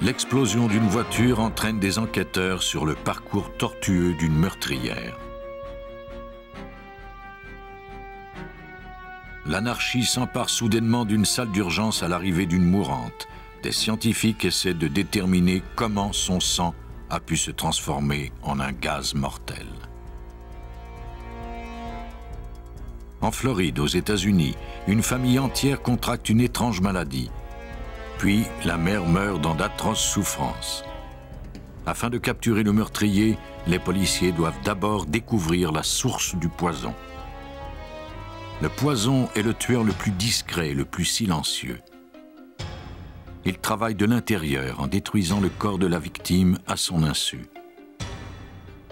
L'explosion d'une voiture entraîne des enquêteurs sur le parcours tortueux d'une meurtrière. L'anarchie s'empare soudainement d'une salle d'urgence à l'arrivée d'une mourante. Des scientifiques essaient de déterminer comment son sang a pu se transformer en un gaz mortel. En Floride, aux États-Unis, une famille entière contracte une étrange maladie. Puis, la mère meurt dans d'atroces souffrances. Afin de capturer le meurtrier, les policiers doivent d'abord découvrir la source du poison. Le poison est le tueur le plus discret, le plus silencieux. Il travaille de l'intérieur en détruisant le corps de la victime à son insu.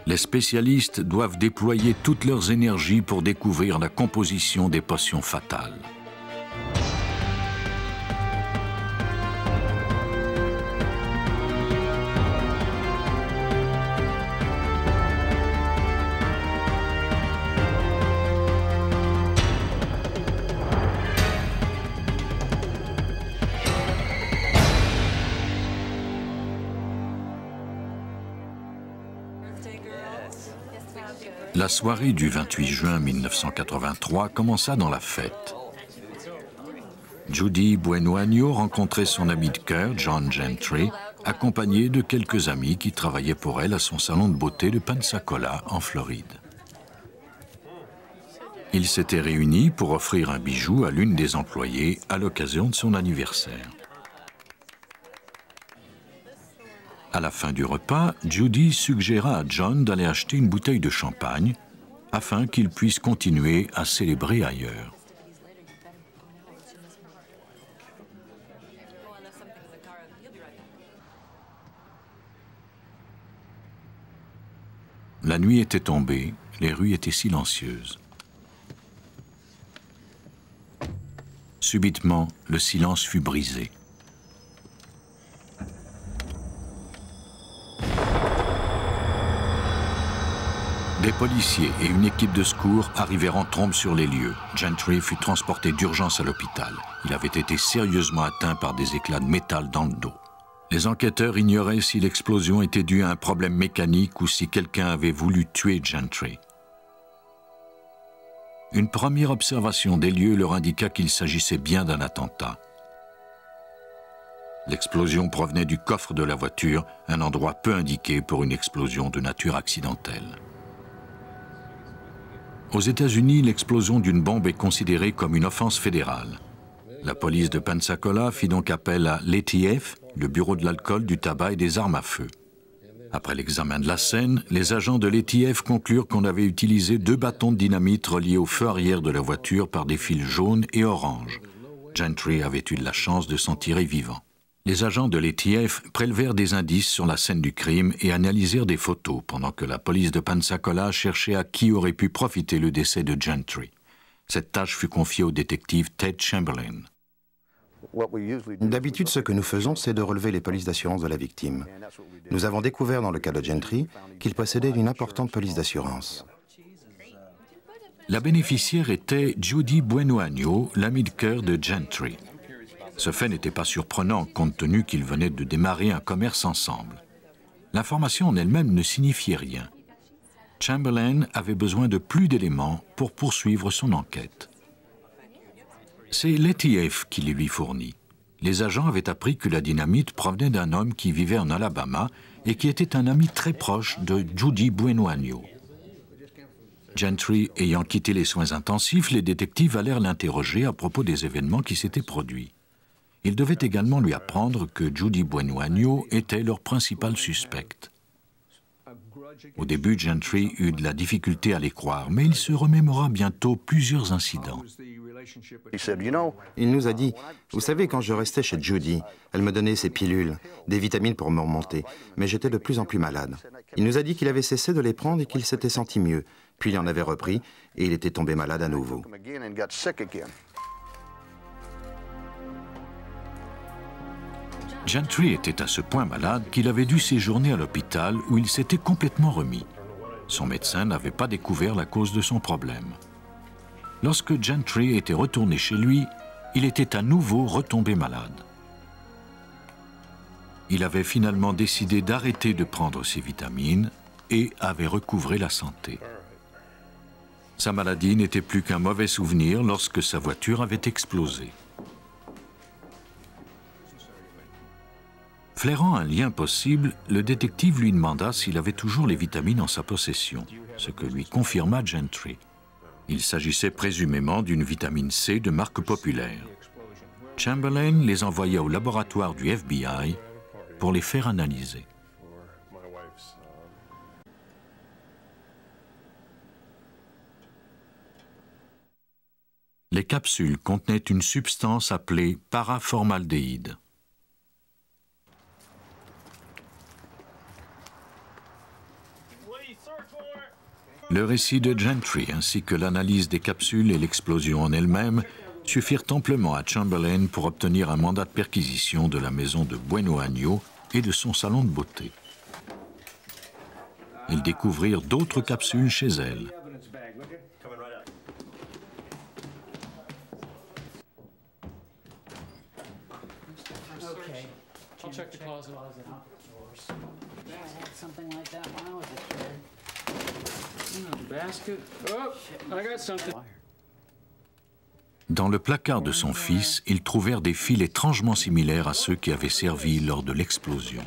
Les spécialistes doivent déployer toutes leurs énergies pour découvrir la composition des potions fatales. La soirée du 28 juin 1983 commença dans la fête. Judy Buenoagno rencontrait son ami de cœur, John Gentry, accompagné de quelques amis qui travaillaient pour elle à son salon de beauté de Pensacola, en Floride. Ils s'étaient réunis pour offrir un bijou à l'une des employées à l'occasion de son anniversaire. À la fin du repas, Judy suggéra à John d'aller acheter une bouteille de champagne afin qu'il puisse continuer à célébrer ailleurs. La nuit était tombée, les rues étaient silencieuses. Subitement, le silence fut brisé. Des policiers et une équipe de secours arrivèrent en trombe sur les lieux. Gentry fut transporté d'urgence à l'hôpital. Il avait été sérieusement atteint par des éclats de métal dans le dos. Les enquêteurs ignoraient si l'explosion était due à un problème mécanique ou si quelqu'un avait voulu tuer Gentry. Une première observation des lieux leur indiqua qu'il s'agissait bien d'un attentat. L'explosion provenait du coffre de la voiture, un endroit peu indiqué pour une explosion de nature accidentelle. Aux États-Unis, l'explosion d'une bombe est considérée comme une offense fédérale. La police de Pensacola fit donc appel à l'ATF, le Bureau de l'alcool, du tabac et des armes à feu. Après l'examen de la scène, les agents de l'ATF conclurent qu'on avait utilisé 2 bâtons de dynamite reliés au feu arrière de la voiture par des fils jaunes et oranges. Gentry avait eu de la chance de s'en tirer vivant. Les agents de l'ATF prélevèrent des indices sur la scène du crime et analysèrent des photos, pendant que la police de Pensacola cherchait à qui aurait pu profiter le décès de Gentry. Cette tâche fut confiée au détective Ted Chamberlain. D'habitude, ce que nous faisons, c'est de relever les polices d'assurance de la victime. Nous avons découvert dans le cas de Gentry qu'il possédait une importante police d'assurance. La bénéficiaire était Judy Buenoagno, l'amie de cœur de Gentry. Ce fait n'était pas surprenant compte tenu qu'ils venaient de démarrer un commerce ensemble. L'information en elle-même ne signifiait rien. Chamberlain avait besoin de plus d'éléments pour poursuivre son enquête. C'est l'ATF qui les lui fournit. Les agents avaient appris que la dynamite provenait d'un homme qui vivait en Alabama et qui était un ami très proche de Judy Buenoagno. Gentry ayant quitté les soins intensifs, les détectives allèrent l'interroger à propos des événements qui s'étaient produits. Ils devaient également lui apprendre que Judy Buenoagno était leur principal suspecte. Au début, Gentry eut de la difficulté à les croire, mais il se remémora bientôt plusieurs incidents. Il nous a dit, « Vous savez, quand je restais chez Judy, elle me donnait ses pilules, des vitamines pour me remonter, mais j'étais de plus en plus malade. Il nous a dit qu'il avait cessé de les prendre et qu'il s'était senti mieux. Puis il en avait repris et il était tombé malade à nouveau. » Gentry était à ce point malade qu'il avait dû séjourner à l'hôpital où il s'était complètement remis. Son médecin n'avait pas découvert la cause de son problème. Lorsque Gentry était retourné chez lui, il était à nouveau retombé malade. il avait finalement décidé d'arrêter de prendre ses vitamines et avait recouvré la santé. Sa maladie n'était plus qu'un mauvais souvenir lorsque sa voiture avait explosé. Flairant un lien possible, le détective lui demanda s'il avait toujours les vitamines en sa possession, ce que lui confirma Gentry. Il s'agissait présumément d'une vitamine C de marque populaire. Chamberlain les envoya au laboratoire du FBI pour les faire analyser. Les capsules contenaient une substance appelée paraformaldéhyde. Le récit de Gentry ainsi que l'analyse des capsules et l'explosion en elle-même suffirent amplement à Chamberlain pour obtenir un mandat de perquisition de la maison de Bueno Agno et de son salon de beauté. Ils découvrirent d'autres capsules chez elle. Dans le placard de son fils, ils trouvèrent des fils étrangement similaires à ceux qui avaient servi lors de l'explosion.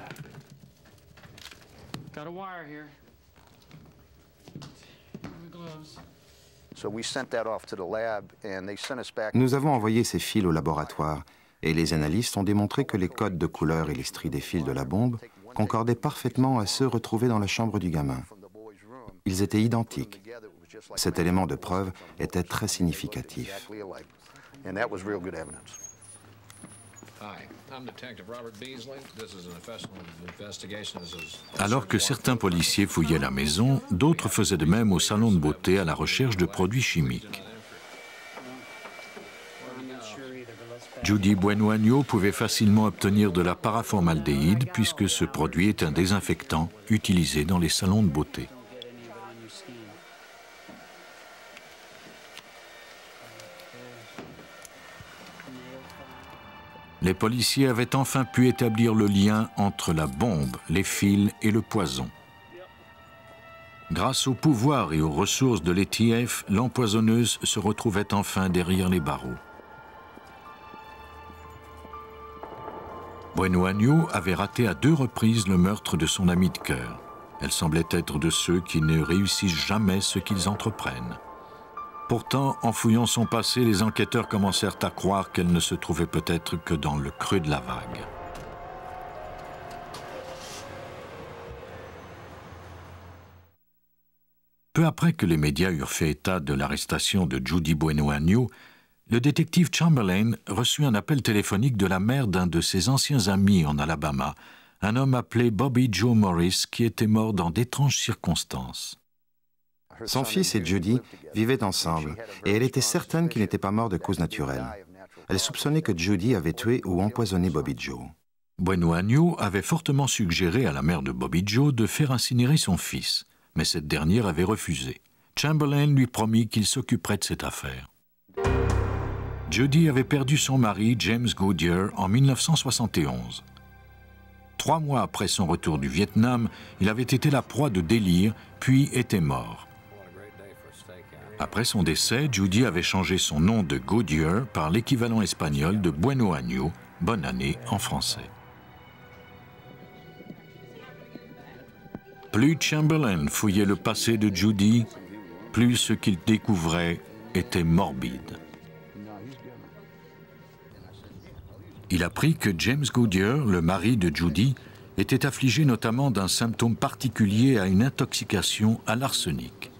Nous avons envoyé ces fils au laboratoire et les analystes ont démontré que les codes de couleur et les stries des fils de la bombe concordaient parfaitement à ceux retrouvés dans la chambre du gamin. Ils étaient identiques. Cet élément de preuve était très significatif. Alors que certains policiers fouillaient la maison, d'autres faisaient de même au salon de beauté à la recherche de produits chimiques. Judy Bueno Agno pouvait facilement obtenir de la paraformaldéhyde puisque ce produit est un désinfectant utilisé dans les salons de beauté. Les policiers avaient enfin pu établir le lien entre la bombe, les fils et le poison. Grâce au pouvoir et aux ressources de l'ATF, l'empoisonneuse se retrouvait enfin derrière les barreaux. Bueno Agno avait raté à 2 reprises le meurtre de son ami de cœur. Elle semblait être de ceux qui ne réussissent jamais ce qu'ils entreprennent. Pourtant, en fouillant son passé, les enquêteurs commencèrent à croire qu'elle ne se trouvait peut-être que dans le creux de la vague. Peu après que les médias eurent fait état de l'arrestation de Judy Bueno Agno, le détective Chamberlain reçut un appel téléphonique de la mère d'un de ses anciens amis en Alabama, un homme appelé Bobby Joe Morris qui était mort dans d'étranges circonstances. Son fils et Judy vivaient ensemble et elle était certaine qu'il n'était pas mort de cause naturelle. Elle soupçonnait que Judy avait tué ou empoisonné Bobby Joe. Bueno Agno avait fortement suggéré à la mère de Bobby Joe de faire incinérer son fils, mais cette dernière avait refusé. Chamberlain lui promit qu'il s'occuperait de cette affaire. Judy avait perdu son mari, James Goodyear, en 1971. 3 mois après son retour du Vietnam, il avait été la proie de délire, puis était mort. Après son décès, Judy avait changé son nom de Goodyear par l'équivalent espagnol de Bueno Agno, bonne année en français. Plus Chamberlain fouillait le passé de Judy, plus ce qu'il découvrait était morbide. Il apprit que James Goodyear, le mari de Judy, était affligé notamment d'un symptôme particulier à une intoxication à l'arsenic.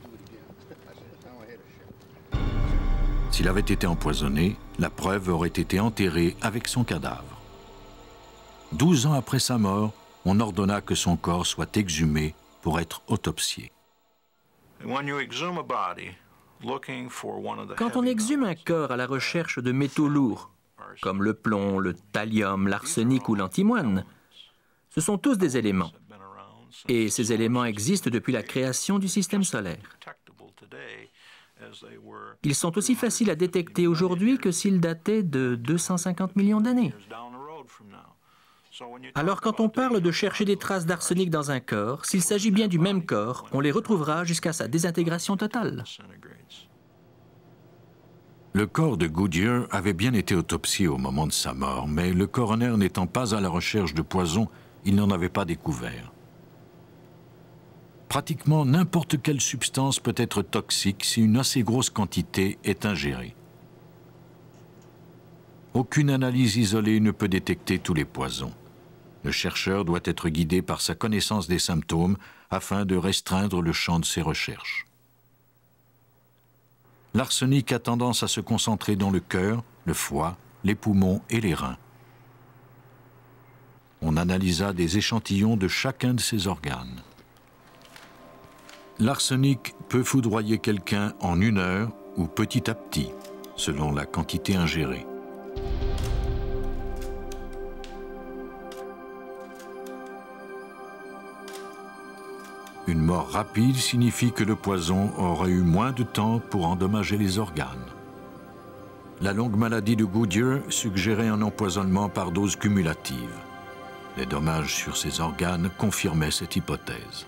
S'il avait été empoisonné, la preuve aurait été enterrée avec son cadavre. 12 ans après sa mort, on ordonna que son corps soit exhumé pour être autopsié. Quand on exhume un corps à la recherche de métaux lourds, comme le plomb, le thallium, l'arsenic ou l'antimoine, ce sont tous des éléments. Et ces éléments existent depuis la création du système solaire. Ils sont aussi faciles à détecter aujourd'hui que s'ils dataient de 250 millions d'années. Alors quand on parle de chercher des traces d'arsenic dans un corps, s'il s'agit bien du même corps, on les retrouvera jusqu'à sa désintégration totale. Le corps de Goodyear avait bien été autopsié au moment de sa mort, mais le coroner n'étant pas à la recherche de poison, il n'en avait pas découvert. Pratiquement n'importe quelle substance peut être toxique si une assez grosse quantité est ingérée. Aucune analyse isolée ne peut détecter tous les poisons. Le chercheur doit être guidé par sa connaissance des symptômes afin de restreindre le champ de ses recherches. L'arsenic a tendance à se concentrer dans le cœur, le foie, les poumons et les reins. On analysa des échantillons de chacun de ces organes. L'arsenic peut foudroyer quelqu'un en 1 heure ou petit à petit, selon la quantité ingérée. Une mort rapide signifie que le poison aurait eu moins de temps pour endommager les organes. La longue maladie de Goodyear suggérait un empoisonnement par dose cumulative. Les dommages sur ses organes confirmaient cette hypothèse.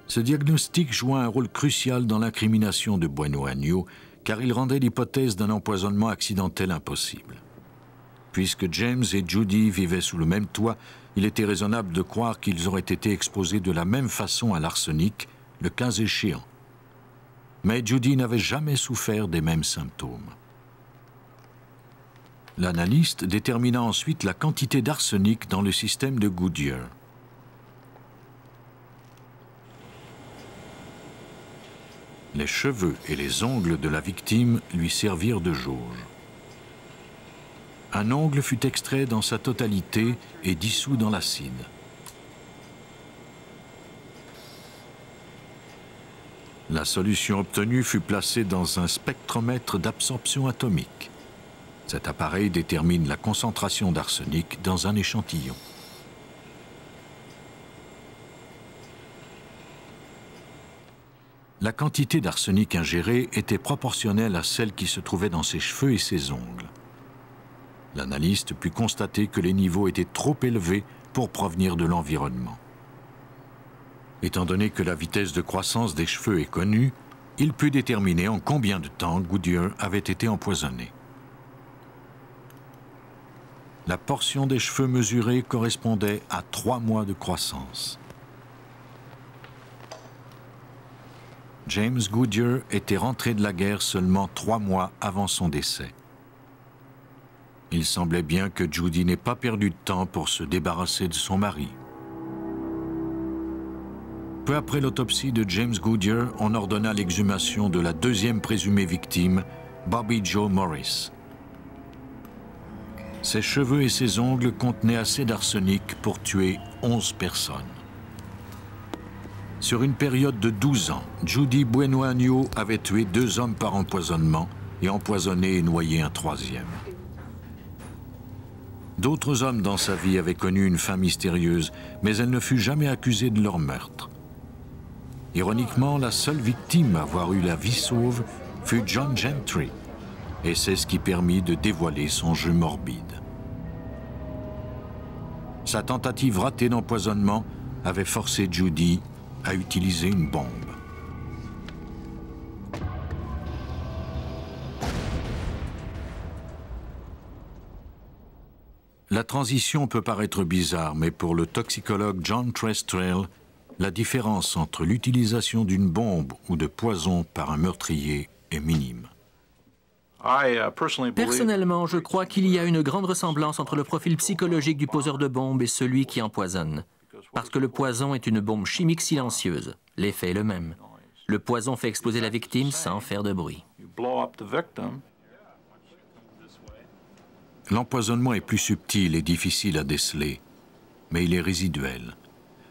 Ce diagnostic joua un rôle crucial dans l'incrimination de Bueno Agnew, car il rendait l'hypothèse d'un empoisonnement accidentel impossible. Puisque James et Judy vivaient sous le même toit, il était raisonnable de croire qu'ils auraient été exposés de la même façon à l'arsenic, le cas échéant. Mais Judy n'avait jamais souffert des mêmes symptômes. L'analyste détermina ensuite la quantité d'arsenic dans le système de Goodyear. Les cheveux et les ongles de la victime lui servirent de jauge. Un ongle fut extrait dans sa totalité et dissous dans l'acide. La solution obtenue fut placée dans un spectromètre d'absorption atomique. Cet appareil détermine la concentration d'arsenic dans un échantillon. La quantité d'arsenic ingérée était proportionnelle à celle qui se trouvait dans ses cheveux et ses ongles. L'analyste put constater que les niveaux étaient trop élevés pour provenir de l'environnement. Étant donné que la vitesse de croissance des cheveux est connue, il put déterminer en combien de temps Goodyear avait été empoisonné. La portion des cheveux mesurée correspondait à 3 mois de croissance. James Goodyear était rentré de la guerre seulement 3 mois avant son décès. Il semblait bien que Judy n'ait pas perdu de temps pour se débarrasser de son mari. Peu après l'autopsie de James Goodyear, on ordonna l'exhumation de la 2e présumée victime, Bobby Joe Morris. Ses cheveux et ses ongles contenaient assez d'arsenic pour tuer 11 personnes. Sur une période de 12 ans, Judy Bueno Agnew avait tué 2 hommes par empoisonnement et empoisonné et noyé un 3e. D'autres hommes dans sa vie avaient connu une fin mystérieuse, mais elle ne fut jamais accusée de leur meurtre. Ironiquement, la seule victime à avoir eu la vie sauve fut John Gentry, et c'est ce qui permit de dévoiler son jeu morbide. Sa tentative ratée d'empoisonnement avait forcé Judy à utiliser une bombe. La transition peut paraître bizarre, mais pour le toxicologue John Trestrel, la différence entre l'utilisation d'une bombe ou de poison par un meurtrier est minime. Personnellement, je crois qu'il y a une grande ressemblance entre le profil psychologique du poseur de bombe et celui qui empoisonne. Parce que le poison est une bombe chimique silencieuse. L'effet est le même. Le poison fait exploser la victime sans faire de bruit. L'empoisonnement est plus subtil et difficile à déceler, mais il est résiduel.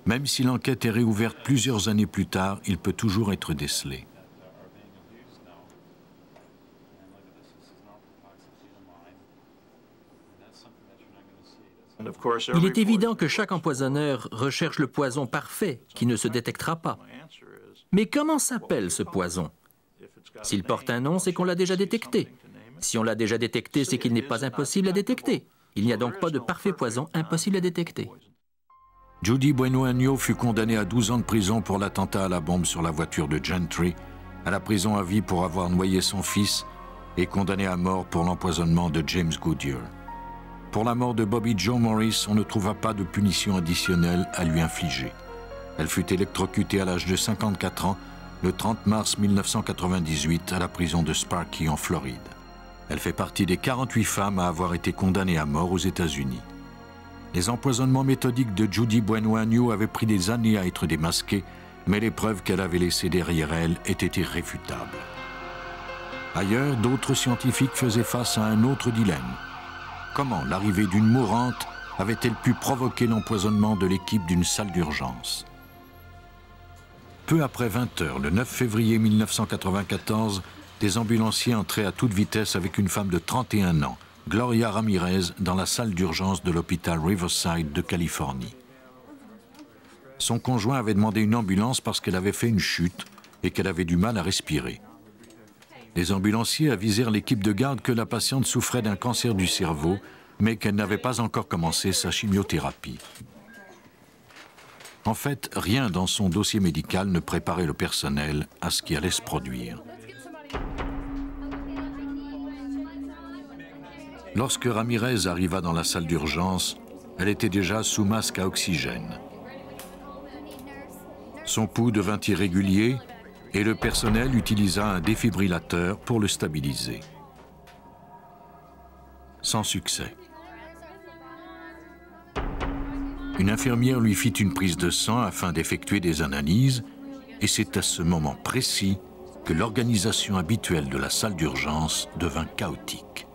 Même si l'enquête est réouverte plusieurs années plus tard, il peut toujours être décelé. Il est évident que chaque empoisonneur recherche le poison parfait qui ne se détectera pas. Mais comment s'appelle ce poison? S'il porte un nom, c'est qu'on l'a déjà détecté. Si on l'a déjà détecté, c'est qu'il n'est pas impossible à détecter. Il n'y a donc pas de parfait poison impossible à détecter. Judy Bueno Agno fut condamnée à 12 ans de prison pour l'attentat à la bombe sur la voiture de Gentry, à la prison à vie pour avoir noyé son fils et condamnée à mort pour l'empoisonnement de James Goodyear. Pour la mort de Bobby Joe Morris, on ne trouva pas de punition additionnelle à lui infliger. Elle fut électrocutée à l'âge de 54 ans le 30 mars 1998 à la prison de Sparky en Floride. Elle fait partie des 48 femmes à avoir été condamnées à mort aux États-Unis. Les empoisonnements méthodiques de Judy Bueno Agno avaient pris des années à être démasqués, mais les preuves qu'elle avait laissées derrière elle étaient irréfutables. Ailleurs, d'autres scientifiques faisaient face à un autre dilemme. Comment l'arrivée d'une mourante avait-elle pu provoquer l'empoisonnement de l'équipe d'une salle d'urgence? Peu après 20 heures, le 9 février 1994, des ambulanciers entraient à toute vitesse avec une femme de 31 ans, Gloria Ramirez, dans la salle d'urgence de l'hôpital Riverside de Californie. Son conjoint avait demandé une ambulance parce qu'elle avait fait une chute et qu'elle avait du mal à respirer. Les ambulanciers avisèrent l'équipe de garde que la patiente souffrait d'un cancer du cerveau, mais qu'elle n'avait pas encore commencé sa chimiothérapie. En fait, rien dans son dossier médical ne préparait le personnel à ce qui allait se produire. Lorsque Ramirez arriva dans la salle d'urgence, elle était déjà sous masque à oxygène. Son pouls devint irrégulier et le personnel utilisa un défibrillateur pour le stabiliser. Sans succès. Une infirmière lui fit une prise de sang afin d'effectuer des analyses et c'est à ce moment précis que l'organisation habituelle de la salle d'urgence devint chaotique.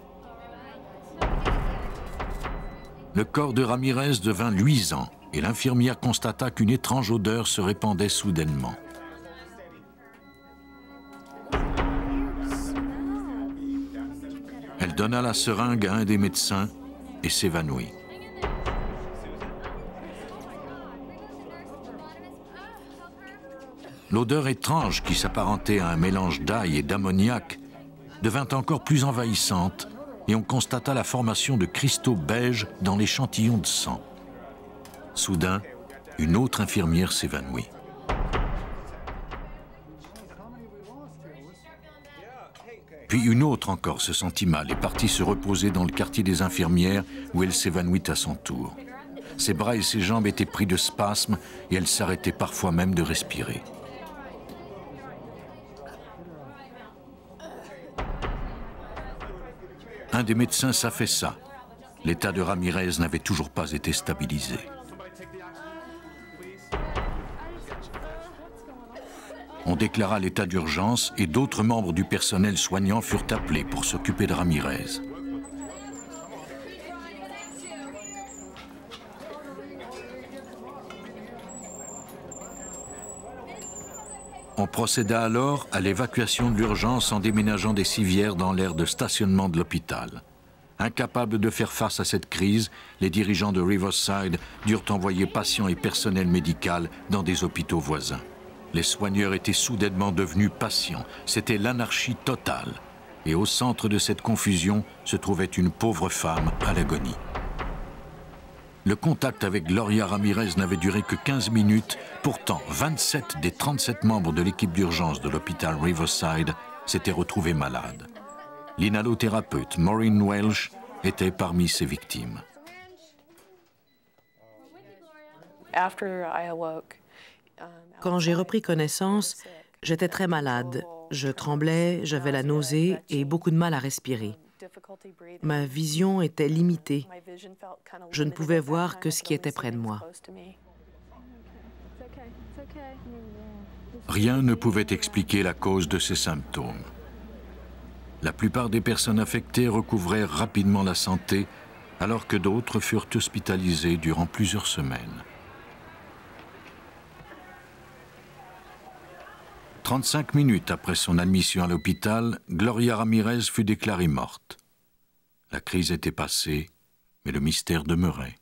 Le corps de Ramirez devint luisant et l'infirmière constata qu'une étrange odeur se répandait soudainement. Elle donna la seringue à un des médecins et s'évanouit. L'odeur étrange qui s'apparentait à un mélange d'ail et d'ammoniac devint encore plus envahissante et on constata la formation de cristaux beiges dans l'échantillon de sang. Soudain, une autre infirmière s'évanouit. Puis une autre encore se sentit mal et partit se reposer dans le quartier des infirmières où elle s'évanouit à son tour. Ses bras et ses jambes étaient pris de spasmes et elle s'arrêtait parfois même de respirer. Un des médecins s'affaissa. L'état de Ramirez n'avait toujours pas été stabilisé. On déclara l'état d'urgence et d'autres membres du personnel soignant furent appelés pour s'occuper de Ramirez. On procéda alors à l'évacuation de l'urgence en déménageant des civières dans l'aire de stationnement de l'hôpital. Incapables de faire face à cette crise, les dirigeants de Riverside durent envoyer patients et personnel médical dans des hôpitaux voisins. Les soigneurs étaient soudainement devenus patients. C'était l'anarchie totale. Et au centre de cette confusion se trouvait une pauvre femme à l'agonie. Le contact avec Gloria Ramirez n'avait duré que 15 minutes. Pourtant, 27 des 37 membres de l'équipe d'urgence de l'hôpital Riverside s'étaient retrouvés malades. L'inhalothérapeute Maureen Welsh était parmi ces victimes. Quand j'ai repris connaissance, j'étais très malade. Je tremblais, j'avais la nausée et beaucoup de mal à respirer. Ma vision était limitée. Je ne pouvais voir que ce qui était près de moi. Rien ne pouvait expliquer la cause de ces symptômes. La plupart des personnes affectées recouvrèrent rapidement la santé, alors que d'autres furent hospitalisées durant plusieurs semaines. 35 minutes après son admission à l'hôpital, Gloria Ramirez fut déclarée morte. La crise était passée, mais le mystère demeurait.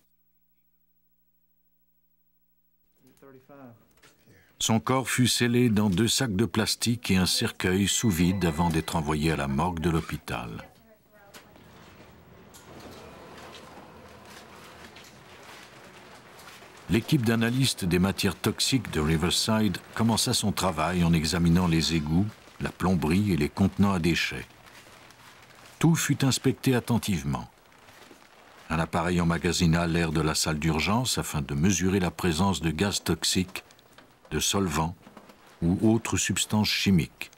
Son corps fut scellé dans 2 sacs de plastique et un cercueil sous vide avant d'être envoyé à la morgue de l'hôpital. l'équipe d'analystes des matières toxiques de Riverside commença son travail en examinant les égouts, la plomberie et les contenants à déchets. Tout fut inspecté attentivement. Un appareil emmagasina l'air de la salle d'urgence afin de mesurer la présence de gaz toxiques, de solvants ou autres substances chimiques.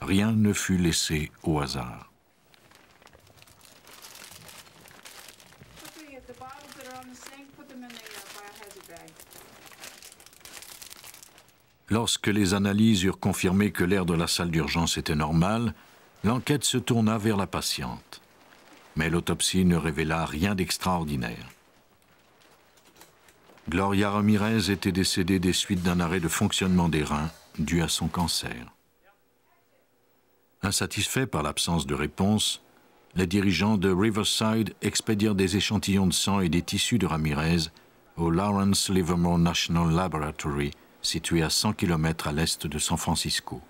Rien ne fut laissé au hasard. Lorsque les analyses eurent confirmé que l'air de la salle d'urgence était normal, l'enquête se tourna vers la patiente. Mais l'autopsie ne révéla rien d'extraordinaire. Gloria Ramirez était décédée des suites d'un arrêt de fonctionnement des reins dû à son cancer. Insatisfaits par l'absence de réponse, les dirigeants de Riverside expédièrent des échantillons de sang et des tissus de Ramirez au Lawrence Livermore National Laboratory, situé à 100 km à l'est de San Francisco.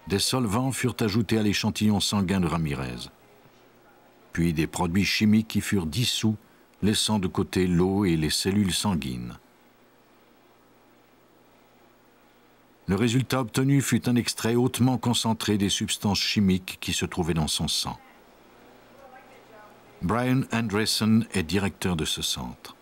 Des solvants furent ajoutés à l'échantillon sanguin de Ramirez, puis des produits chimiques qui furent dissous, laissant de côté l'eau et les cellules sanguines. Le résultat obtenu fut un extrait hautement concentré des substances chimiques qui se trouvaient dans son sang. Brian Andresen est directeur de ce centre.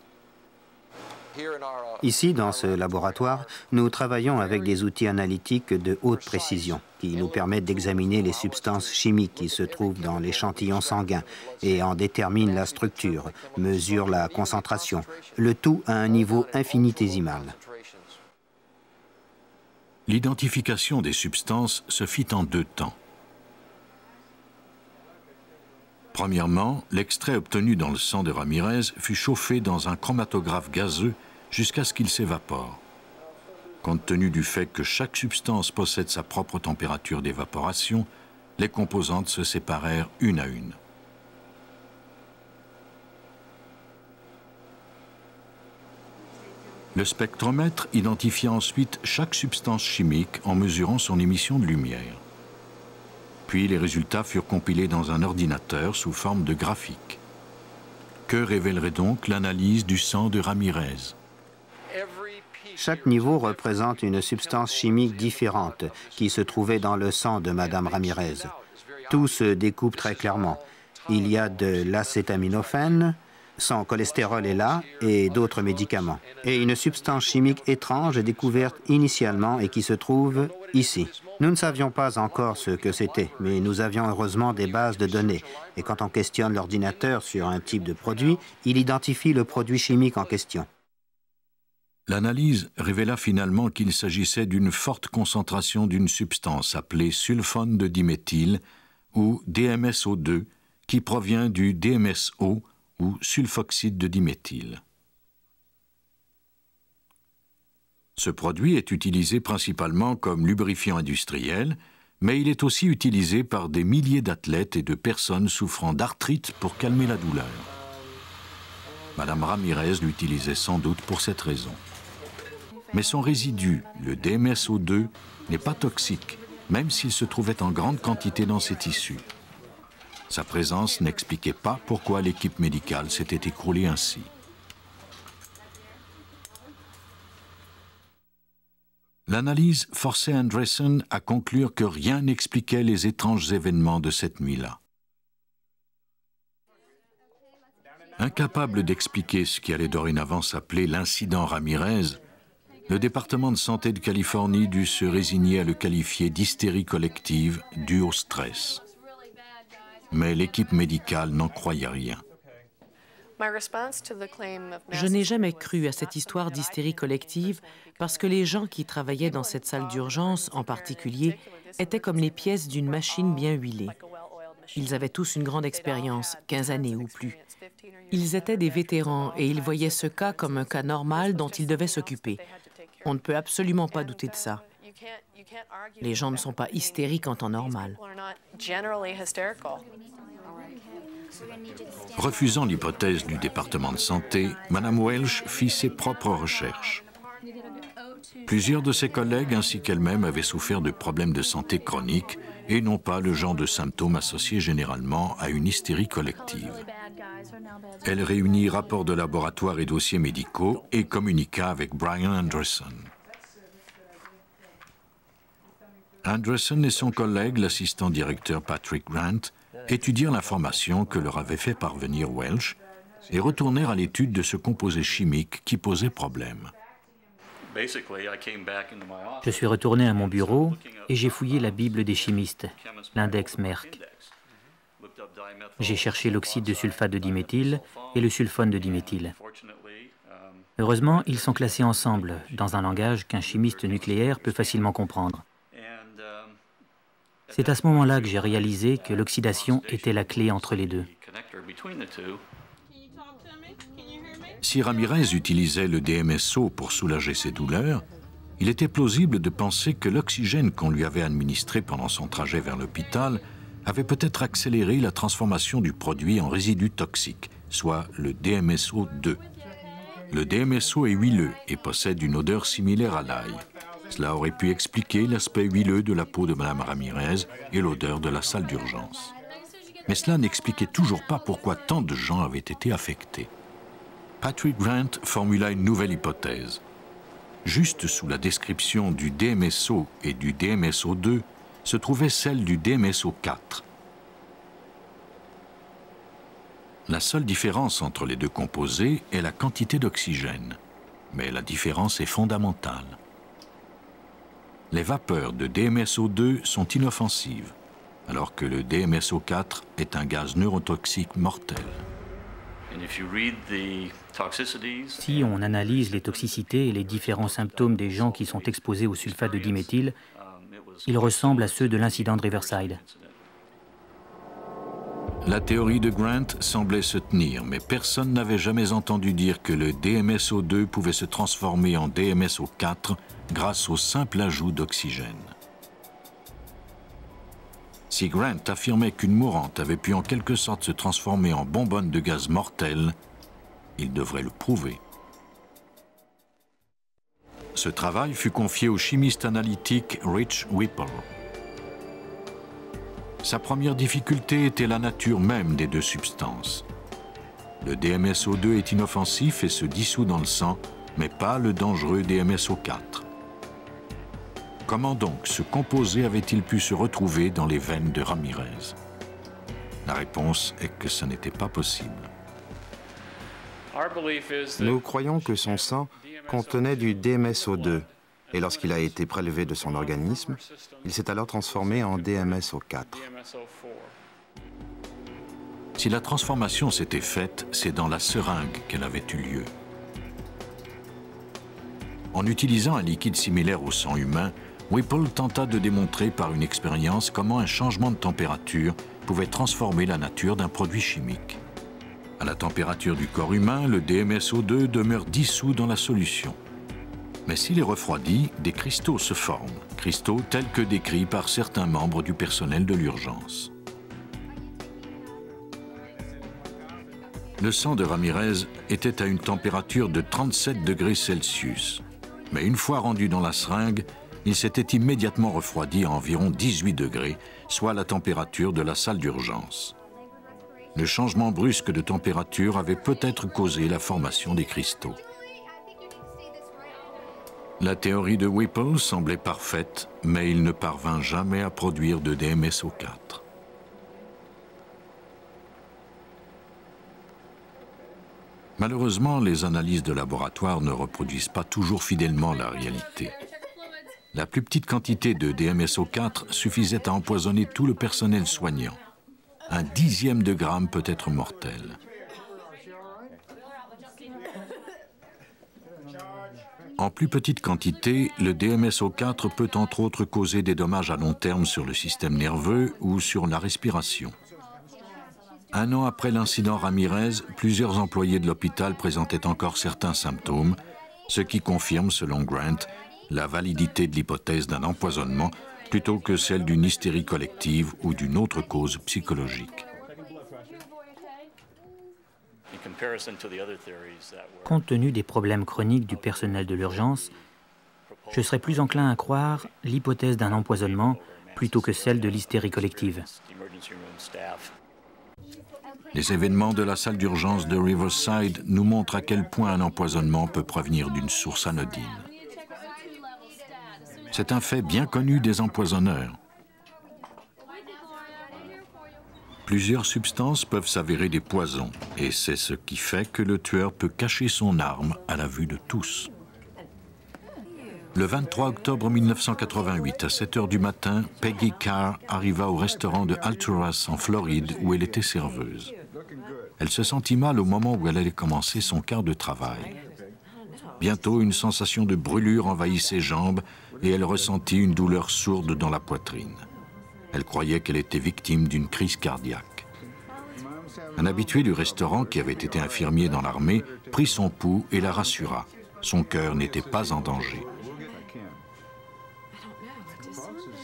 Ici, dans ce laboratoire, nous travaillons avec des outils analytiques de haute précision qui nous permettent d'examiner les substances chimiques qui se trouvent dans l'échantillon sanguin et en déterminent la structure, mesurent la concentration, le tout à un niveau infinitésimal. L'identification des substances se fit en 2 temps. Premièrement, l'extrait obtenu dans le sang de Ramirez fut chauffé dans un chromatographe gazeux jusqu'à ce qu'il s'évapore. Compte tenu du fait que chaque substance possède sa propre température d'évaporation, les composantes se séparèrent une à une. Le spectromètre identifia ensuite chaque substance chimique en mesurant son émission de lumière. Puis les résultats furent compilés dans un ordinateur sous forme de graphique. Que révélerait donc l'analyse du sang de Ramirez? Chaque niveau représente une substance chimique différente qui se trouvait dans le sang de Mme Ramirez. Tout se découpe très clairement. Il y a de l'acétaminophène, son cholestérol est là, et d'autres médicaments. Et une substance chimique étrange est découverte initialement et qui se trouve ici. Nous ne savions pas encore ce que c'était, mais nous avions heureusement des bases de données. Et quand on questionne l'ordinateur sur un type de produit, il identifie le produit chimique en question. L'analyse révéla finalement qu'il s'agissait d'une forte concentration d'une substance appelée sulfone de diméthyle, ou DMSO2, qui provient du DMSO, ou sulfoxyde de diméthyle. Ce produit est utilisé principalement comme lubrifiant industriel, mais il est aussi utilisé par des milliers d'athlètes et de personnes souffrant d'arthrite pour calmer la douleur. Madame Ramirez l'utilisait sans doute pour cette raison. Mais son résidu, le DMSO2, n'est pas toxique, même s'il se trouvait en grande quantité dans ses tissus. Sa présence n'expliquait pas pourquoi l'équipe médicale s'était écroulée ainsi. L'analyse forçait Andresen à conclure que rien n'expliquait les étranges événements de cette nuit-là. Incapable d'expliquer ce qui allait dorénavant s'appeler l'incident Ramirez, le département de santé de Californie dut se résigner à le qualifier d'hystérie collective due au stress. Mais l'équipe médicale n'en croyait rien. Je n'ai jamais cru à cette histoire d'hystérie collective parce que les gens qui travaillaient dans cette salle d'urgence, en particulier, étaient comme les pièces d'une machine bien huilée. Ils avaient tous une grande expérience, 15 années ou plus. Ils étaient des vétérans et ils voyaient ce cas comme un cas normal dont ils devaient s'occuper. On ne peut absolument pas douter de ça. Les gens ne sont pas hystériques en temps normal. Refusant l'hypothèse du département de santé, Mme Welch fit ses propres recherches. Plusieurs de ses collègues ainsi qu'elle-même avaient souffert de problèmes de santé chroniques et non pas le genre de symptômes associés généralement à une hystérie collective. Elle réunit rapports de laboratoire et dossiers médicaux et communiqua avec Brian Anderson. Anderson et son collègue, l'assistant directeur Patrick Grant, étudièrent l'information que leur avait fait parvenir Welch et retournèrent à l'étude de ce composé chimique qui posait problème. Je suis retourné à mon bureau et j'ai fouillé la Bible des chimistes, l'index Merck. J'ai cherché l'oxyde de sulfate de diméthyle et le sulfone de diméthyle. Heureusement, ils sont classés ensemble, dans un langage qu'un chimiste nucléaire peut facilement comprendre. C'est à ce moment-là que j'ai réalisé que l'oxydation était la clé entre les deux. Si Ramirez utilisait le DMSO pour soulager ses douleurs, il était plausible de penser que l'oxygène qu'on lui avait administré pendant son trajet vers l'hôpital avait peut-être accéléré la transformation du produit en résidu toxique, soit le DMSO2. Le DMSO est huileux et possède une odeur similaire à l'ail. Cela aurait pu expliquer l'aspect huileux de la peau de Mme Ramirez et l'odeur de la salle d'urgence. Mais cela n'expliquait toujours pas pourquoi tant de gens avaient été affectés. Patrick Grant formula une nouvelle hypothèse. Juste sous la description du DMSO et du DMSO2 se trouvait celle du DMSO4. La seule différence entre les deux composés est la quantité d'oxygène, mais la différence est fondamentale. Les vapeurs de DMSO2 sont inoffensives, alors que le DMSO4 est un gaz neurotoxique mortel. Si on analyse les toxicités et les différents symptômes des gens qui sont exposés au sulfate de diméthyle, ils ressemblent à ceux de l'incident de Riverside. La théorie de Grant semblait se tenir, mais personne n'avait jamais entendu dire que le DMSO2 pouvait se transformer en DMSO4 grâce au simple ajout d'oxygène. Si Grant affirmait qu'une mourante avait pu en quelque sorte se transformer en bonbonne de gaz mortel, il devrait le prouver. Ce travail fut confié au chimiste analytique Rich Whipple. Sa première difficulté était la nature même des deux substances. Le DMSO2 est inoffensif et se dissout dans le sang, mais pas le dangereux DMSO4. Comment donc ce composé avait-il pu se retrouver dans les veines de Ramirez? La réponse est que ce n'était pas possible. Nous croyons que son sang contenait du DMSO2, et lorsqu'il a été prélevé de son organisme, il s'est alors transformé en DMSO4. Si la transformation s'était faite, c'est dans la seringue qu'elle avait eu lieu. En utilisant un liquide similaire au sang humain, Whipple tenta de démontrer par une expérience comment un changement de température pouvait transformer la nature d'un produit chimique. À la température du corps humain, le DMSO2 demeure dissous dans la solution. Mais s'il est refroidi, des cristaux se forment, cristaux tels que décrits par certains membres du personnel de l'urgence. Le sang de Ramirez était à une température de 37 degrés Celsius. Mais une fois rendu dans la seringue, il s'était immédiatement refroidi à environ 18 degrés, soit la température de la salle d'urgence. Le changement brusque de température avait peut-être causé la formation des cristaux. La théorie de Whipple semblait parfaite, mais il ne parvint jamais à produire de DMSO4. Malheureusement, les analyses de laboratoire ne reproduisent pas toujours fidèlement la réalité. La plus petite quantité de DMSO4 suffisait à empoisonner tout le personnel soignant. Un dixième de gramme peut être mortel. En plus petite quantité, le DMSO4 peut entre autres causer des dommages à long terme sur le système nerveux ou sur la respiration. Un an après l'incident Ramirez, plusieurs employés de l'hôpital présentaient encore certains symptômes, ce qui confirme, selon Grant, la validité de l'hypothèse d'un empoisonnement plutôt que celle d'une hystérie collective ou d'une autre cause psychologique. Compte tenu des problèmes chroniques du personnel de l'urgence, je serais plus enclin à croire l'hypothèse d'un empoisonnement plutôt que celle de l'hystérie collective. Les événements de la salle d'urgence de Riverside nous montrent à quel point un empoisonnement peut provenir d'une source anodine. C'est un fait bien connu des empoisonneurs. Plusieurs substances peuvent s'avérer des poisons, et c'est ce qui fait que le tueur peut cacher son arme à la vue de tous. Le 23 octobre 1988, à 7 h du matin, Peggy Carr arriva au restaurant de Alturas en Floride où elle était serveuse. Elle se sentit mal au moment où elle allait commencer son quart de travail. Bientôt, une sensation de brûlure envahit ses jambes et elle ressentit une douleur sourde dans la poitrine. Elle croyait qu'elle était victime d'une crise cardiaque. Un habitué du restaurant, qui avait été infirmier dans l'armée, prit son pouls et la rassura. Son cœur n'était pas en danger.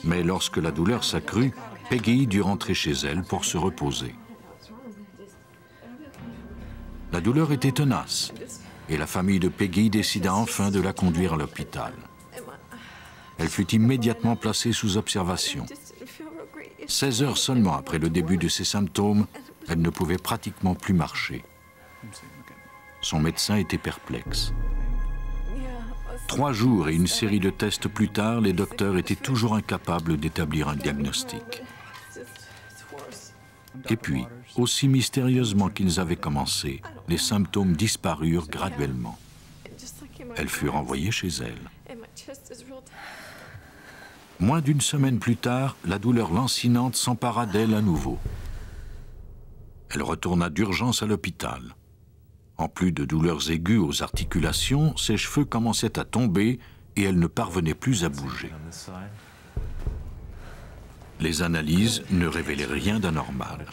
Mais lorsque la douleur s'accrut, Peggy dut rentrer chez elle pour se reposer. La douleur était tenace et la famille de Peggy décida enfin de la conduire à l'hôpital. Elle fut immédiatement placée sous observation. 16 heures seulement après le début de ses symptômes, elle ne pouvait pratiquement plus marcher. Son médecin était perplexe. 3 jours et une série de tests plus tard, les docteurs étaient toujours incapables d'établir un diagnostic. Et puis, aussi mystérieusement qu'ils avaient commencé, les symptômes disparurent graduellement. Elle fut renvoyée chez elle. Moins d'une semaine plus tard, la douleur lancinante s'empara d'elle à nouveau. Elle retourna d'urgence à l'hôpital. En plus de douleurs aiguës aux articulations, ses cheveux commençaient à tomber et elle ne parvenait plus à bouger. Les analyses ne révélaient rien d'anormal.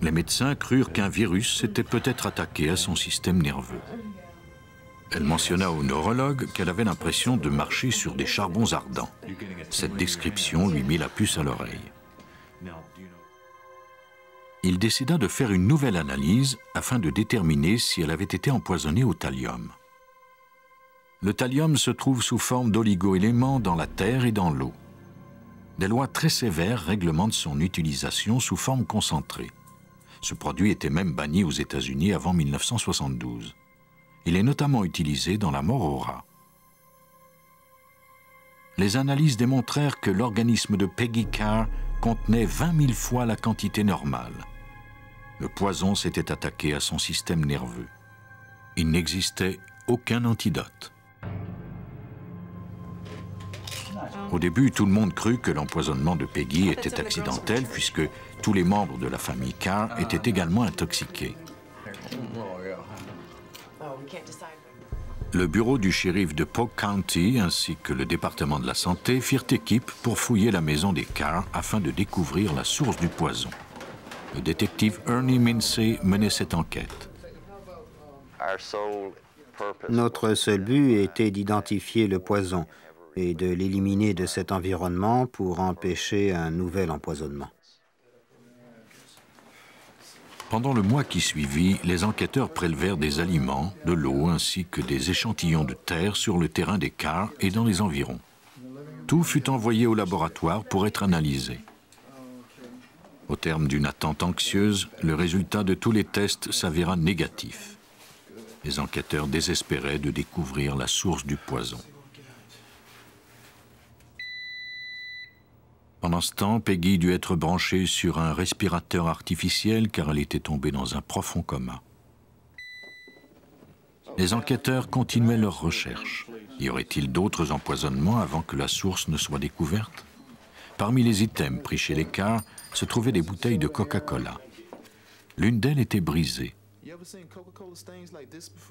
Les médecins crurent qu'un virus s'était peut-être attaqué à son système nerveux. Elle mentionna au neurologue qu'elle avait l'impression de marcher sur des charbons ardents. Cette description lui mit la puce à l'oreille. Il décida de faire une nouvelle analyse afin de déterminer si elle avait été empoisonnée au thallium. Le thallium se trouve sous forme d'oligo-éléments dans la terre et dans l'eau. Des lois très sévères réglementent son utilisation sous forme concentrée. Ce produit était même banni aux États-Unis avant 1972. Il est notamment utilisé dans la mort aux rats. Les analyses démontrèrent que l'organisme de Peggy Carr contenait 20 000 fois la quantité normale. Le poison s'était attaqué à son système nerveux. Il n'existait aucun antidote. Au début, tout le monde crut que l'empoisonnement de Peggy était accidentel puisque tous les membres de la famille Carr étaient également intoxiqués. Le bureau du shérif de Polk County ainsi que le département de la santé firent équipe pour fouiller la maison des Carr afin de découvrir la source du poison. Le détective Ernie Mincey menait cette enquête. Notre seul but était d'identifier le poison et de l'éliminer de cet environnement pour empêcher un nouvel empoisonnement. Pendant le mois qui suivit, les enquêteurs prélevèrent des aliments, de l'eau ainsi que des échantillons de terre sur le terrain des Carr et dans les environs. Tout fut envoyé au laboratoire pour être analysé. Au terme d'une attente anxieuse, le résultat de tous les tests s'avéra négatif. Les enquêteurs désespéraient de découvrir la source du poison. Pendant ce temps, Peggy dut être branchée sur un respirateur artificiel car elle était tombée dans un profond coma. Les enquêteurs continuaient leurs recherches. Y aurait-il d'autres empoisonnements avant que la source ne soit découverte? Parmi les items pris chez les Carr se trouvaient des bouteilles de Coca-Cola. L'une d'elles était brisée.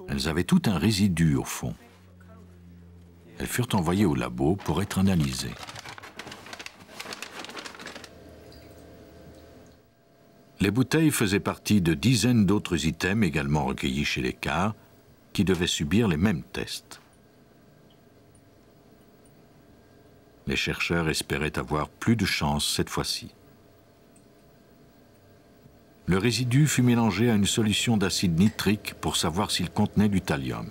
Elles avaient tout un résidu au fond. Elles furent envoyées au labo pour être analysées. Les bouteilles faisaient partie de dizaines d'autres items également recueillis chez les Carr qui devaient subir les mêmes tests. Les chercheurs espéraient avoir plus de chance cette fois-ci. Le résidu fut mélangé à une solution d'acide nitrique pour savoir s'il contenait du thallium.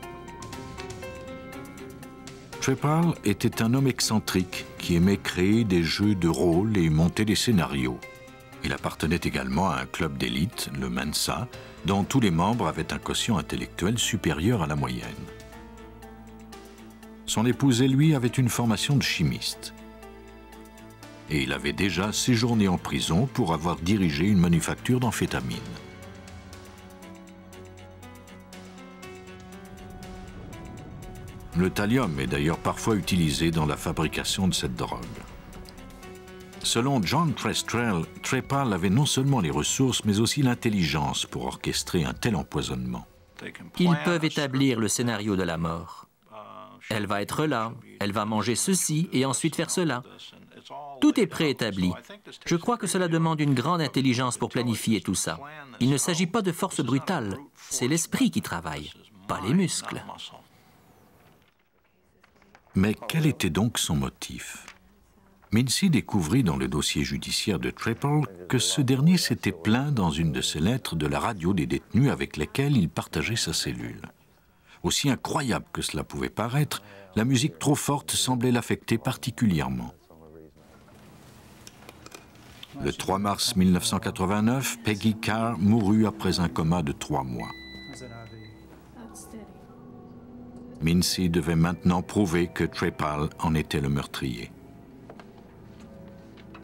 Trepal était un homme excentrique qui aimait créer des jeux de rôle et monter des scénarios. Il appartenait également à un club d'élite, le Mensa, dont tous les membres avaient un quotient intellectuel supérieur à la moyenne. Son épouse et lui avaient une formation de chimiste. Et il avait déjà séjourné en prison pour avoir dirigé une manufacture d'amphétamines. Le thallium est d'ailleurs parfois utilisé dans la fabrication de cette drogue. Selon John Prestrel, Trepal avait non seulement les ressources, mais aussi l'intelligence pour orchestrer un tel empoisonnement. Ils peuvent établir le scénario de la mort. Elle va être là, elle va manger ceci et ensuite faire cela. Tout est préétabli. Je crois que cela demande une grande intelligence pour planifier tout ça. Il ne s'agit pas de force brutale, c'est l'esprit qui travaille, pas les muscles. Mais quel était donc son motif? Mincy découvrit dans le dossier judiciaire de Trepal que ce dernier s'était plaint dans une de ses lettres de la radio des détenus avec lesquels il partageait sa cellule. Aussi incroyable que cela pouvait paraître, la musique trop forte semblait l'affecter particulièrement. Le 3 mars 1989, Peggy Carr mourut après un coma de 3 mois. Mincy devait maintenant prouver que Trepal en était le meurtrier.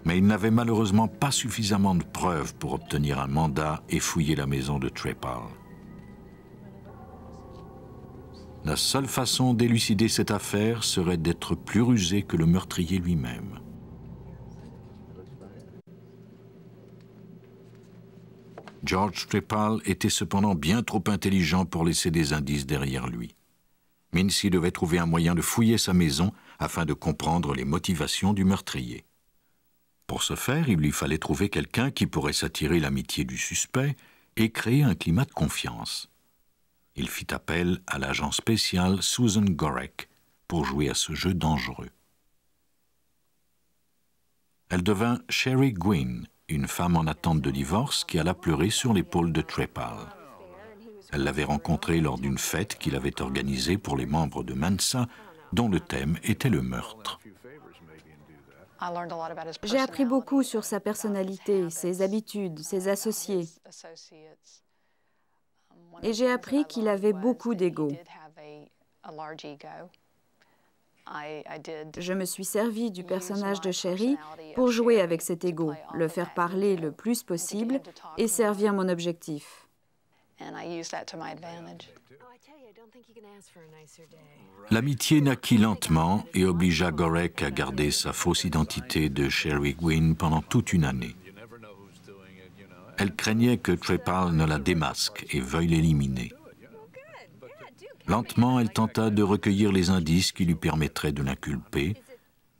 Mais il n'avait malheureusement pas suffisamment de preuves pour obtenir un mandat et fouiller la maison de Trepal. La seule façon d'élucider cette affaire serait d'être plus rusé que le meurtrier lui-même. George Trepal était cependant bien trop intelligent pour laisser des indices derrière lui. Mincy devait trouver un moyen de fouiller sa maison afin de comprendre les motivations du meurtrier. Pour ce faire, il lui fallait trouver quelqu'un qui pourrait s'attirer l'amitié du suspect et créer un climat de confiance. Il fit appel à l'agent spécial Susan Gorek pour jouer à ce jeu dangereux. Elle devint Sherry Gwynn, une femme en attente de divorce qui alla pleurer sur l'épaule de Trepal. Elle l'avait rencontré lors d'une fête qu'il avait organisée pour les membres de Mensa, dont le thème était le meurtre. J'ai appris beaucoup sur sa personnalité, ses habitudes, ses associés. Et j'ai appris qu'il avait beaucoup d'ego. Je me suis servi du personnage de Sherry pour jouer avec cet ego, le faire parler le plus possible et servir mon objectif. L'amitié naquit lentement et obligea Gorek à garder sa fausse identité de Sherry Gwynn pendant toute une année. Elle craignait que Trepal ne la démasque et veuille l'éliminer. Lentement, elle tenta de recueillir les indices qui lui permettraient de l'inculper,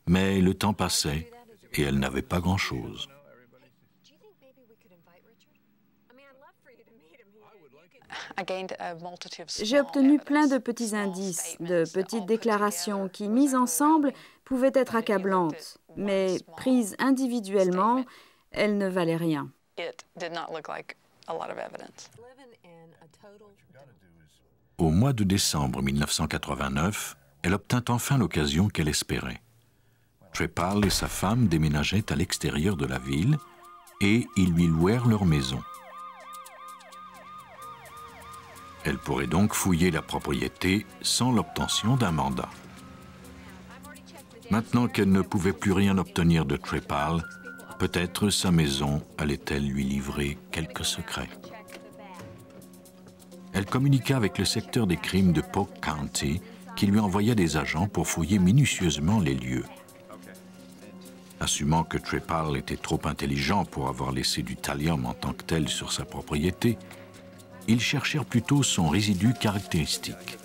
mais le temps passait et elle n'avait pas grand-chose. J'ai obtenu plein de petits indices, de petites déclarations qui, mises ensemble, pouvaient être accablantes, mais prises individuellement, elles ne valaient rien. Au mois de décembre 1989, elle obtint enfin l'occasion qu'elle espérait. Trepal et sa femme déménageaient à l'extérieur de la ville et ils lui louèrent leur maison. Elle pourrait donc fouiller la propriété sans l'obtention d'un mandat. Maintenant qu'elle ne pouvait plus rien obtenir de Trepal, peut-être sa maison allait-elle lui livrer quelques secrets. Elle communiqua avec le secteur des crimes de Polk County qui lui envoya des agents pour fouiller minutieusement les lieux. Assumant que Trepal était trop intelligent pour avoir laissé du thallium en tant que tel sur sa propriété, ils cherchèrent plutôt son résidu caractéristique.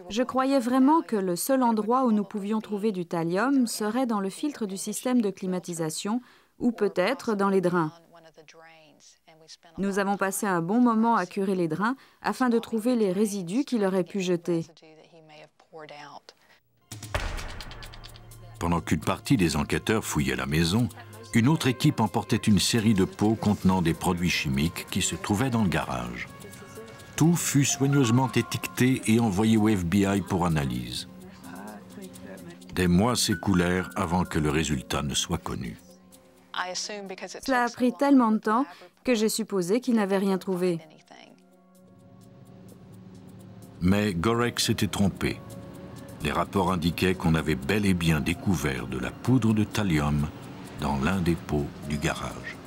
Je croyais vraiment que le seul endroit où nous pouvions trouver du thallium serait dans le filtre du système de climatisation ou peut-être dans les drains. Nous avons passé un bon moment à curer les drains afin de trouver les résidus qu'il aurait pu jeter. Pendant qu'une partie des enquêteurs fouillait la maison, une autre équipe emportait une série de pots contenant des produits chimiques qui se trouvaient dans le garage. Tout fut soigneusement étiqueté et envoyé au FBI pour analyse. Des mois s'écoulèrent avant que le résultat ne soit connu. Cela a pris tellement de temps que j'ai supposé qu'il n'avait rien trouvé. Mais Gorek s'était trompé. Les rapports indiquaient qu'on avait bel et bien découvert de la poudre de thallium dans l'un des pots du garage.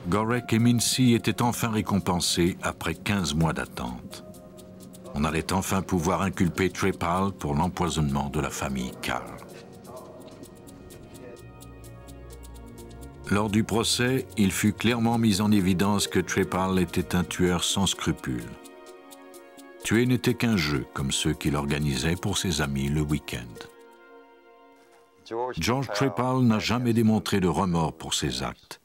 Gorek et Mincy étaient enfin récompensés après 15 mois d'attente. On allait enfin pouvoir inculper Trepal pour l'empoisonnement de la famille Carr. Lors du procès, il fut clairement mis en évidence que Trepal était un tueur sans scrupules. Tuer n'était qu'un jeu, comme ceux qu'il organisait pour ses amis le week-end. George Trepal n'a jamais démontré de remords pour ses actes.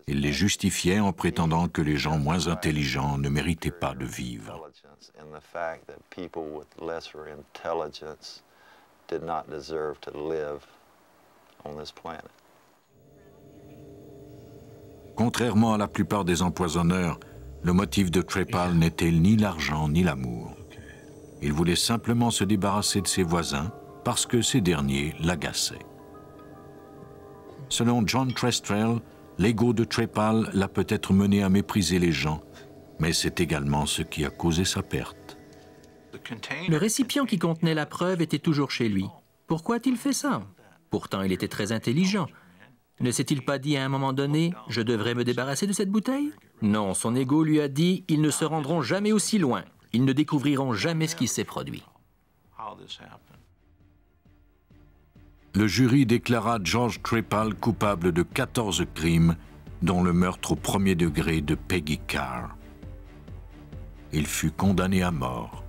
Il les justifiait en prétendant que les gens moins intelligents ne méritaient pas de vivre. Contrairement à la plupart des empoisonneurs, le motif de Trepal n'était ni l'argent ni l'amour. Il voulait simplement se débarrasser de ses voisins parce que ces derniers l'agaçaient. Selon John Trestrel, l'ego de Trepal l'a peut-être mené à mépriser les gens, mais c'est également ce qui a causé sa perte. Le récipient qui contenait la preuve était toujours chez lui. Pourquoi a-t-il fait ça? Pourtant, il était très intelligent. Ne s'est-il pas dit à un moment donné « Je devrais me débarrasser de cette bouteille » Non, son ego lui a dit « Ils ne se rendront jamais aussi loin. Ils ne découvriront jamais ce qui s'est produit. » Le jury déclara George Trepal coupable de 14 crimes, dont le meurtre au premier degré de Peggy Carr. Il fut condamné à mort.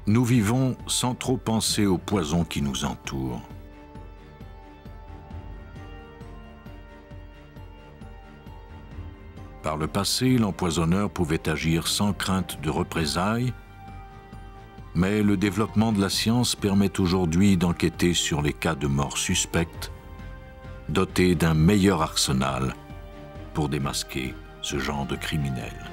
Nous vivons sans trop penser au poison qui nous entoure. Par le passé, l'empoisonneur pouvait agir sans crainte de représailles, mais le développement de la science permet aujourd'hui d'enquêter sur les cas de mort suspectes, dotés d'un meilleur arsenal pour démasquer ce genre de criminels.